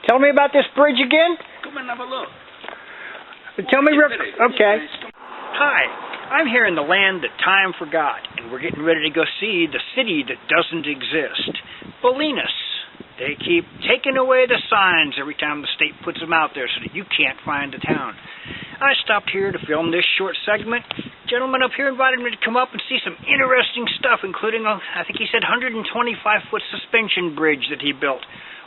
Tell me about this bridge again. Come and have a look. Tell me real... Okay. Hi, I'm here in the land that time forgot, and we're getting ready to go see the city that doesn't exist. Bolinas. They keep taking away the signs every time the state puts them out there so that you can't find the town. I stopped here to film this short segment. Gentleman up here invited me to come up and see some interesting stuff, including, I think he said, 125-foot suspension bridge that he built.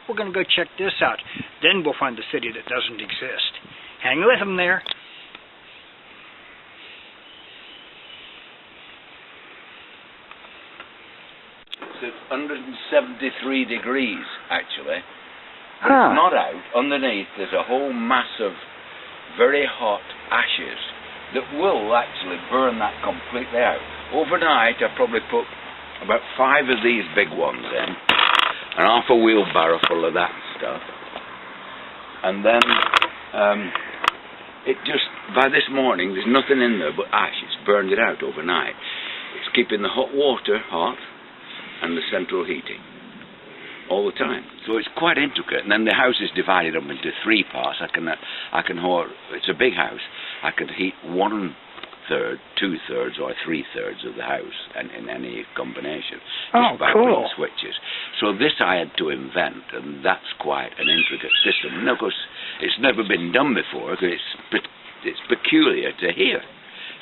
We're going to go check this out. Then we'll find the city that doesn't exist. Hang with him there. It's 173 degrees, actually. But it's not out. Underneath, there's a whole mass of very hot ashes that will actually burn that completely out. Overnight, I probably put about 5 of these big ones in, and half a wheelbarrow full of that stuff. And then, it just, by this morning, there's nothing in there but ash. It's burned it out overnight. It's keeping the hot water hot, and the central heating all the time. So it's quite intricate. And then the house is divided up into 3 parts. It's a big house. I can heat 1/3, 2/3, or 3/3 of the house, and in any combination, just by putting switches. So this I had to invent, and that's quite an intricate system. And of course, it's never been done before because it's peculiar to here.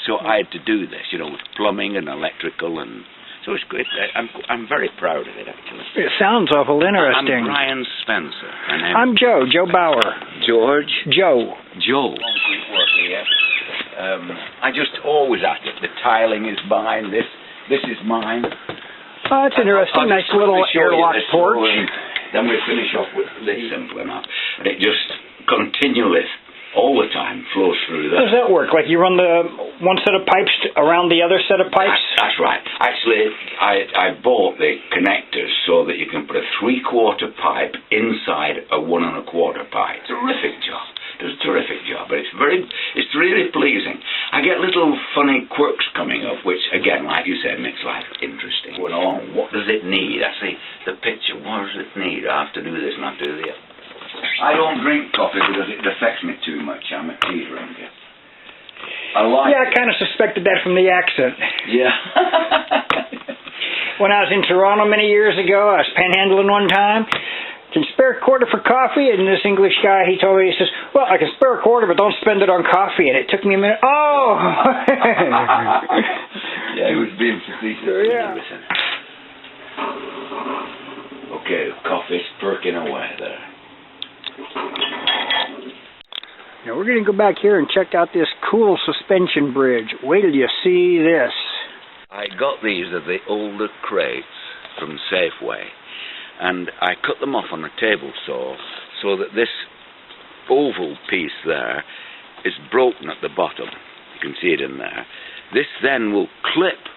So I had to do this, with plumbing and electrical and. So it's great. I'm very proud of it, actually. It sounds awful interesting. I'm Brian Spencer. I'm Joe Bauer. George? Joe. Concrete worker, yes. I just always at it. The tiling is mine. This is mine. Oh, that's interesting. Nice little airlock porch. Then we finish off with this simple enough. And it just continually, all the time, flows through there. How does that work? Like you run the one set of pipes around the other set of pipes? That's right. Actually, I bought the connectors so that you can put a 3/4 pipe inside a 1 1/4 pipe. Terrific job. Does a terrific job, but it's really pleasing. I get little funny quirks coming up, which again, like you said, makes life interesting. Going along, what does it need? I see the picture. What does it need? I have to do this and I have to do that. I don't drink coffee because it affects me too much. I'm a tea drinker. I kind of suspected that from the accent. Yeah. When I was in Toronto many years ago, I was panhandling one time. Can you spare a quarter for coffee? And this English guy, he told me, he says, well, I can spare a quarter, but don't spend it on coffee. And it took me a minute. Oh! Yeah, he was being facetious. Yeah. Okay, coffee's perking away there. Now we're going to go back here and check out this cool suspension bridge. Wait till you see this. I got these at the older crates from Safeway, and I cut them off on a table saw so that this oval piece there is broken at the bottom. You can see it in there. This then will clip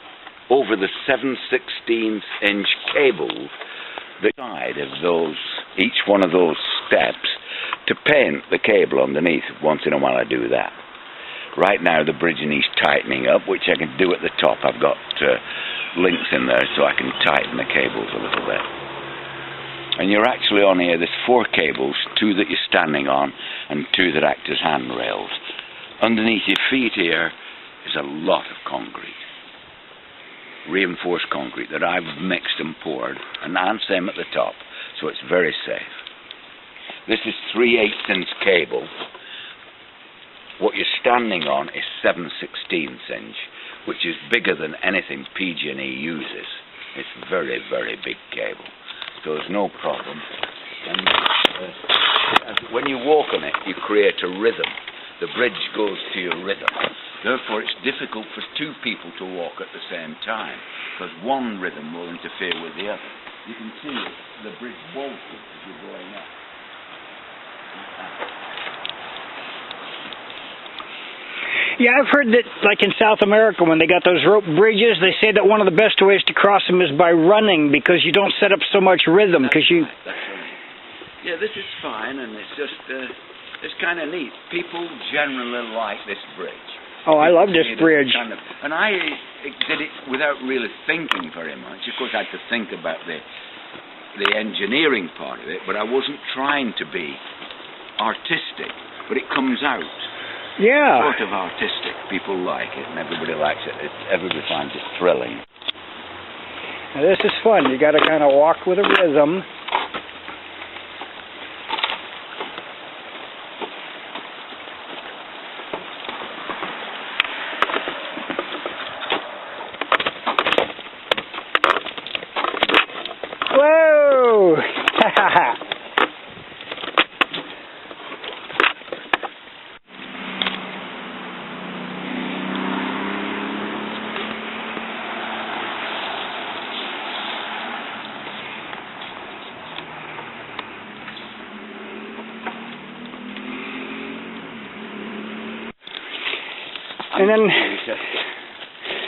over the 7/16" cable the side of those, each one of those steps, to paint the cable underneath. Once in a while I do that. Right now the bridge needs tightening up, which I can do at the top. I've got links in there so I can tighten the cables a little bit. And you're actually on here, there's 4 cables, 2 that you're standing on and 2 that act as handrails. Underneath your feet here is a lot of concrete. Reinforced concrete that I've mixed and poured, and same at the top, so it's very safe. This is 3/8" cable. What you're standing on is 7/16", which is bigger than anything PG&E uses. It's very, very big cable, so there's no problem. And when you walk on it, you create a rhythm. The bridge goes to your rhythm. Therefore, it's difficult for 2 people to walk at the same time, because one rhythm will interfere with the other. You can see the bridge walking as you're going up. Yeah, I've heard that, like in South America, when they got those rope bridges, they say that one of the best ways to cross them is by running, because you don't set up so much rhythm. That's right. Yeah, this is fine, and it's just, it's kind of neat. People generally like this bridge. Oh, I love this bridge. And I did it without really thinking very much. Of course, I had to think about the the engineering part of it, but I wasn't trying to be artistic. But it comes out. Yeah. Sort of artistic. People like it, and everybody likes it. Everybody finds it thrilling. Now, this is fun. You got to kind of walk with a rhythm. Whoa! And then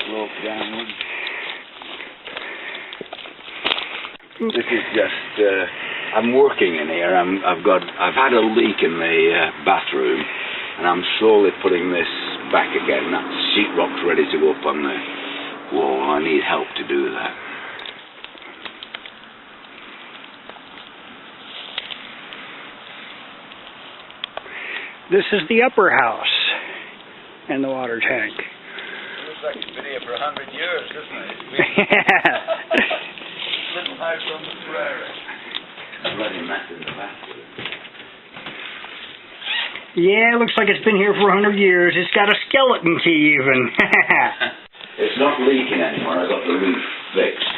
slope downward. This is just I'm working in here. I've had a leak in the bathroom, and I'm slowly putting this back again. That sheetrock's ready to go up on the wall. I need help to do that. this is the upper house and the water tank. It looks like it's been here for 100 years, doesn't it? Little house on the prairie. Bloody mess in the bathroom. Yeah, it looks like it's been here for 100 years. It's got a skeleton key even. It's not leaking anymore. I got the roof fixed.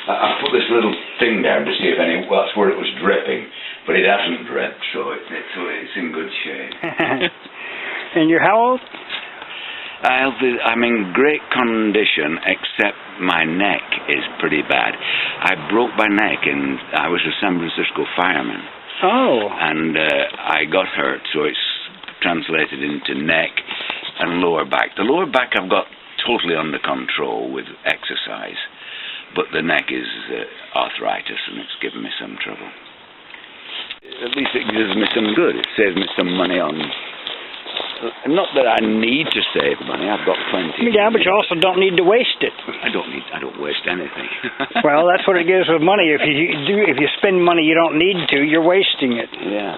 I put this little thing down to see if that's where it was dripping, but it hasn't dripped, so it's in good shape. And you're how old? I'm in great condition, except my neck is pretty bad. I broke my neck, and I was a San Francisco fireman. Oh. And I got hurt, so it's translated into neck and lower back. The lower back I've got totally under control with exercise, but the neck is arthritis, and it's given me some trouble. At least it gives me some good. It saves me some money on... Not that I need to save money. I've got plenty. Yeah, but you also don't need to waste it. I don't waste anything. Well, that's what it gives with money. If you spend money you don't need to, you're wasting it. Yeah.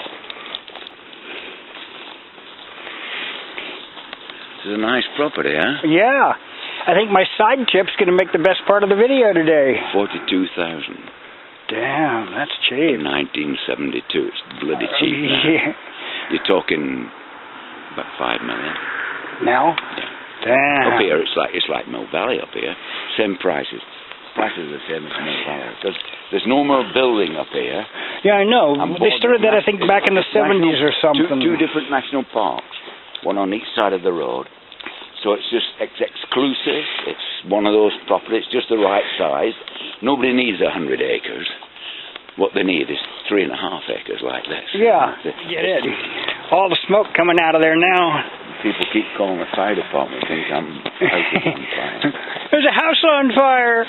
This is a nice property, huh? Yeah. I think my side chip's going to make the best part of the video today. 42,000. Damn, that's cheap. In 1972, it's bloody cheap now. Yeah. You're talking about 5 million. Now? Yeah. Damn. Up here, it's like Mill Valley up here. Same prices. Prices are the same as Mill Valley. Because there's no more building up here. Yeah, I know. They started that, I think, back in the 70s or something. Two different national parks. One on each side of the road. So it's exclusive. It's one of those properties, just the right size. Nobody needs 100 acres. What they need is 3.5 acres like this. Yeah, get it. All the smoke coming out of there now. People keep calling the fire department, think I'm house is on fire. There's a house on fire.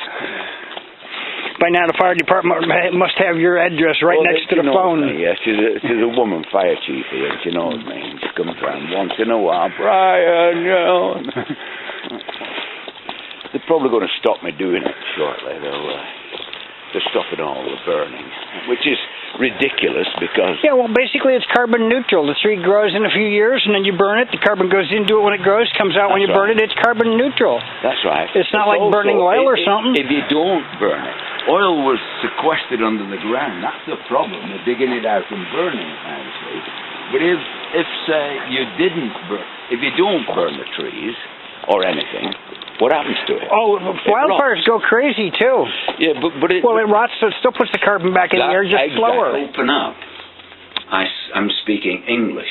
By now the fire department must have your address right next to the phone. Me, yeah, she's a woman fire chief here, and she knows me. And she comes around once in a while, Brian, you know. They're probably going to stop me doing it shortly. They're stopping all the burning, which is ridiculous because... Yeah, well, basically it's carbon neutral. The tree grows in a few years, and then you burn it. The carbon goes into it when it grows, comes out when you burn it. It's carbon neutral. That's right. It's not like burning oil or something. If you don't burn it, oil was sequestered under the ground. That's the problem. They're digging it out and burning it now, see. But if say, if you don't burn the trees or anything, what happens to it? Oh, wildfires go crazy too. Yeah, but it rots, so it still puts the carbon back in the air, just slower. Open up. I'm speaking English,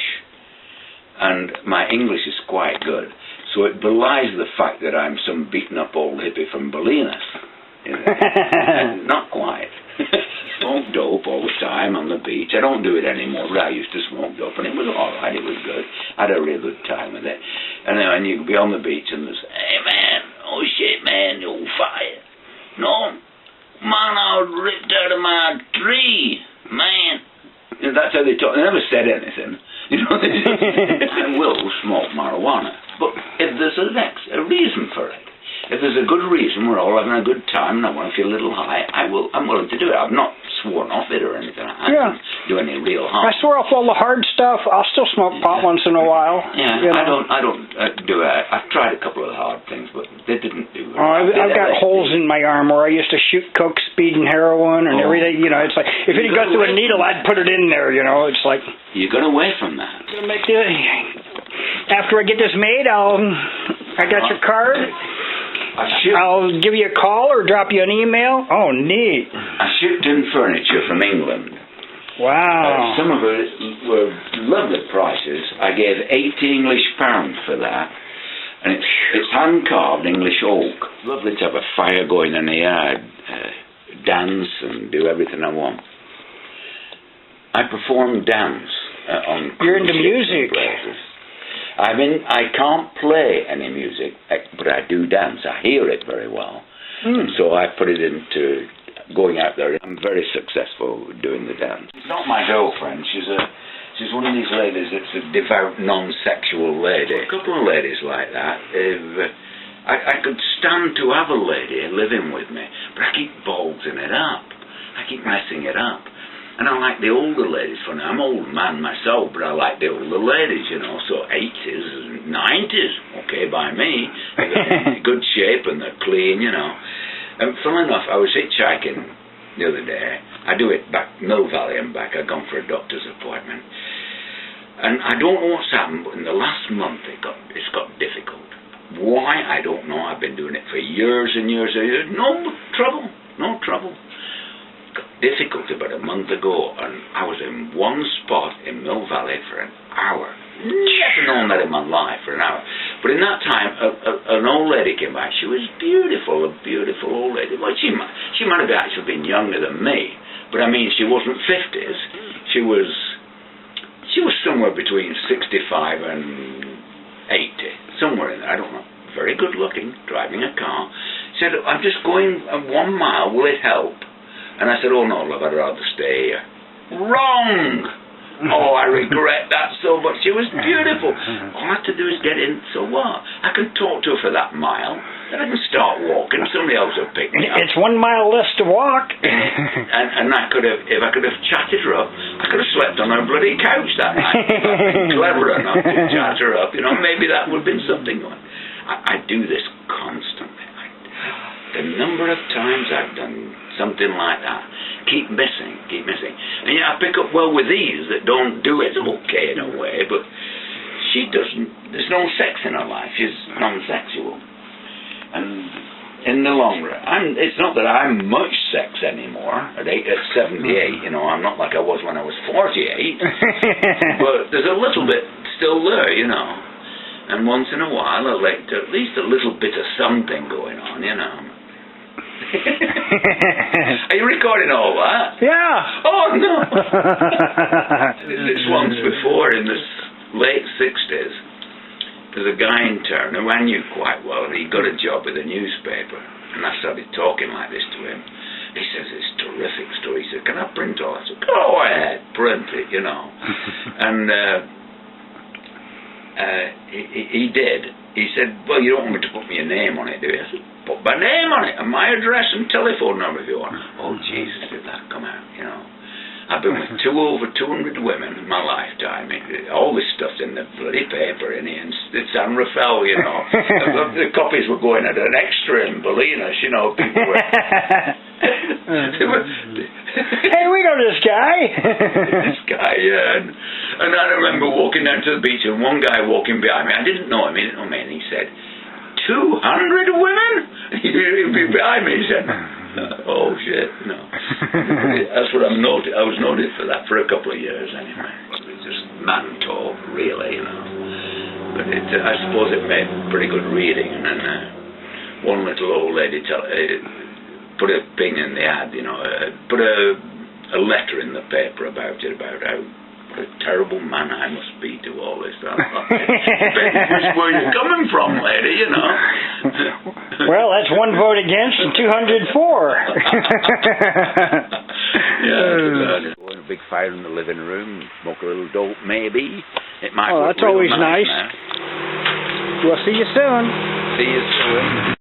and my English is quite good, so it belies the fact that I'm some beaten up old hippie from Bolinas. Not quite. Smoke dope all the time on the beach. I don't do it anymore, but I used to smoke dope, and it was all right. It was good. I had a real good time with it. And then you could be on the beach and there's, hey man, oh shit man, you're on fire. No, man, I was ripped out of my tree, man. You know, that's how they talk. They never said anything. You know, I will smoke marijuana, but if there's a reason for it. If there's a good reason, we're all having a good time, and I want to feel a little high, I'm willing to do it. I've not sworn off it or anything. I Yeah. didn't do any real harm. I swore off all the hard stuff. I'll still smoke pot once in a while. Yeah, you know. I don't do it. I've tried a couple of the hard things, but they didn't do it. I've got holes in my arm where I used to shoot coke, speed, and heroin and everything. You know, it's like if it had got through a needle, I'd put it in there. You know, it's like you got away from that. gonna make it. After I get this made, I got your card. I'll give you a call or drop you an email. Oh, neat. I shipped in furniture from England. Wow. Some of it were lovely prices. I gave £80 for that. And it's hand-carved English oak. Lovely to have a fire going in the yard, dance and do everything I want. I perform dance on... You're into music. I can't play any music, but I do dance. I hear it very well. And so I put it into going out there. I'm very successful doing the dance. It's not my girlfriend. She's one of these ladies that's a devout, non-sexual lady. A couple of ladies like that. I could stand to have a lady living with me, but I keep bulging it up. I keep messing it up. And I like the older ladies. Funny, I'm an old man myself, but I like the older ladies, you know. So 80s and 90s, okay by me. They're in good shape and they're clean, you know. And funnily enough, I was hitchhiking the other day. I do it back Mill Valley and back. I've gone for a doctor's appointment. And I don't know what's happened, but in the last month it's got difficult. Why? I don't know. I've been doing it for years and years and years. No trouble. Got difficult about a month ago, and I was in one spot in Mill Valley for an hour. Never known that in my life, for an hour. But in that time, an old lady came by. She was beautiful, a beautiful old lady. Well, she might have actually been younger than me, but I mean, she wasn't 50s. She was somewhere between 65 and 80, somewhere in there. I don't know. Very good looking, driving a car. She said, "I'm just going 1 mile. Will it help?" And I said, "Oh no, love, I'd rather stay here." Wrong! Oh, I regret that so much. She was beautiful. All I have to do is get in, so what? I can talk to her for that mile, then I can start walking. Somebody else will pick me up. It's 1 mile less to walk. and I could have, if I could have chatted her up, I could have slept on her bloody couch that night. If I'd been clever enough to chat her up, you know, maybe that would have been something going. I do this constantly. The number of times I've done something like that, keep missing. And yeah, I pick up well with these that don't do it okay in a way, but she doesn't. There's no sex in her life. She's non-sexual. And in the long run, it's not that I'm much sex anymore at 78. You know, I'm not like I was when I was 48. But there's a little bit still there, you know. And once in a while, I like to, at least a little bit of something going on, you know. Are you recording all that? Yeah. Oh no! I did this once before in the late 60s. There's a guy in town who I knew quite well. He got a job with a newspaper, and I started talking like this to him. He says, "It's a terrific story." He said, "Can I print all that?" I said, "Go ahead, print it, you know." And he did. He said, "Well, you don't want me to put your name on it, do you?" I said, "Put my name on it and my address and telephone number if you want." Oh, Jesus, did that come out, you know. I've been with over 200 women in my lifetime. All this stuff's in the bloody paper in here. In San Rafael, you know. The copies were going at an extra in Bolinas, you know. People were... Hey, we know this guy. This guy, yeah. And I remember walking down to the beach and one guy walking behind me. I didn't know him, he didn't know me. And he said, 200 women? He'd be behind me. He said, "Oh shit, no." That's what I was noted for that for a couple of years anyway. It was just man talk, really, you know. But I suppose it made pretty good reading. And then one little old lady put a thing in the ad, you know, put a letter in the paper about how what a terrible man I must be to all this. Where you coming from, lady, you know? Well, that's 1 vote against and 200 for. Yeah, a big fire in the living room, smoke a little dope, maybe. It might. Oh, that's always nice. Now. We'll see you soon. See you soon.